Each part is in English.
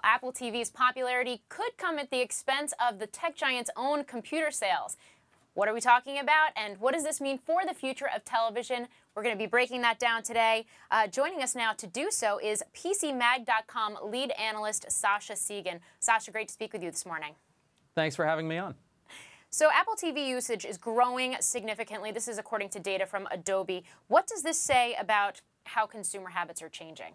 Apple TV's popularity could come at the expense of the tech giant's own computer sales. What are we talking about, and what does this mean for the future of television? We're going to be breaking that down today. Joining us now to do so is PCMag.com lead analyst Sasha Segan. Sasha, great to speak with you this morning. Thanks for having me on. So Apple TV usage is growing significantly. This is according to data from Adobe. What does this say about how consumer habits are changing?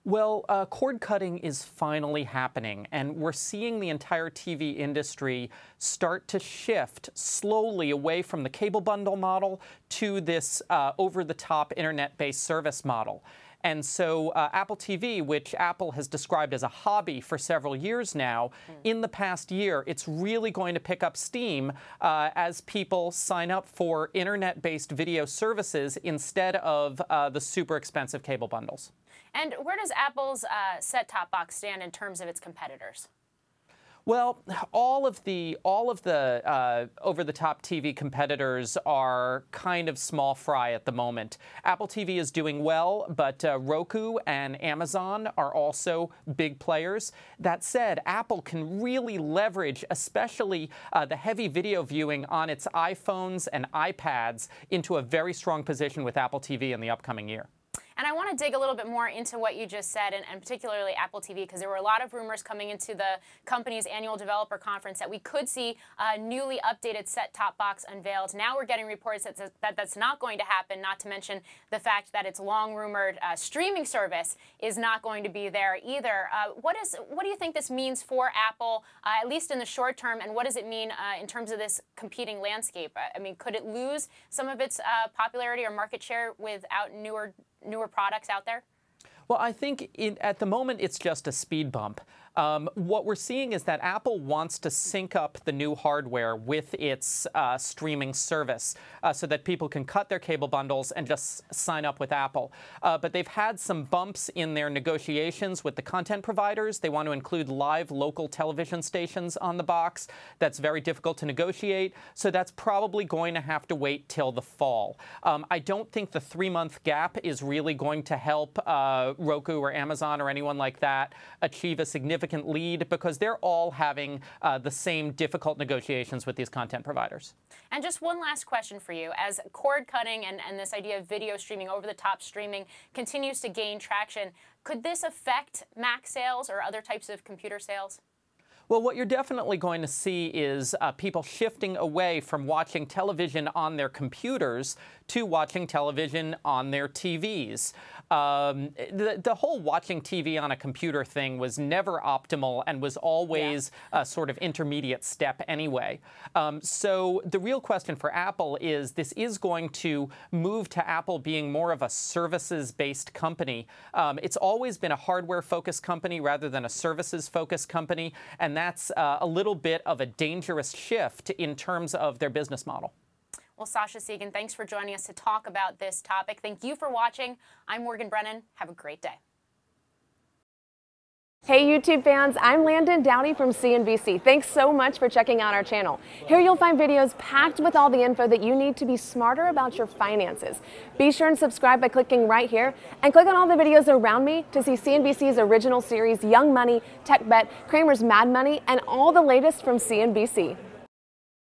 Well, cord cutting is finally happening, and we're seeing the entire TV industry start to shift slowly away from the cable bundle model to this over-the-top internet-based service model. And so Apple TV, which Apple has described as a hobby for several years now, in the past year, it's really going to pick up steam as people sign up for internet-based video services instead of the super expensive cable bundles. And where does Apple's set-top box stand in terms of its competitors? Well, all of the over-the-top TV competitors are kind of small fry at the moment. Apple TV is doing well, but Roku and Amazon are also big players. That said, Apple can really leverage, especially the heavy video viewing on its iPhones and iPads, into a very strong position with Apple TV in the upcoming year. And I want to dig a little bit more into what you just said, and particularly Apple TV, because there were a lot of rumors coming into the company's annual developer conference that we could see a newly updated set-top box unveiled. Now we're getting reports that that's not going to happen, not to mention the fact that its long-rumored streaming service is not going to be there either. What do you think this means for Apple, at least in the short term, and what does it mean in terms of this competing landscape? I mean, could it lose some of its popularity or market share without newer products out there? Well, I think at the moment it's just a speed bump. What we're seeing is that Apple wants to sync up the new hardware with its streaming service so that people can cut their cable bundles and just sign up with Apple. But they've had some bumps in their negotiations with the content providers. They want to include live local television stations on the box. That's very difficult to negotiate, so that's probably going to have to wait till the fall. I don't think the 3-month gap is really going to help Roku or Amazon or anyone like that achieve a significant lead, because they're all having the same difficult negotiations with these content providers. And just one last question for you. As cord cutting and this idea of video streaming, over-the-top streaming, continues to gain traction, could this affect Mac sales or other types of computer sales? Well, what you're definitely going to see is people shifting away from watching television on their computers to watching television on their TVs. The whole watching TV on a computer thing was never optimal and was always a sort of intermediate step anyway. So the real question for Apple is, this is going to move to Apple being more of a services-based company. It's always been a hardware-focused company rather than a services-focused company, and that's a little bit of a dangerous shift in terms of their business model. Well, Sasha Segan, thanks for joining us to talk about this topic. Thank you for watching. I'm Morgan Brennan. Have a great day. Hey YouTube fans, I'm Landon Downey from CNBC. Thanks so much for checking out our channel. Here you'll find videos packed with all the info that you need to be smarter about your finances. Be sure and subscribe by clicking right here, and click on all the videos around me to see CNBC's original series Young Money, Tech Bet, Kramer's Mad Money, and all the latest from CNBC.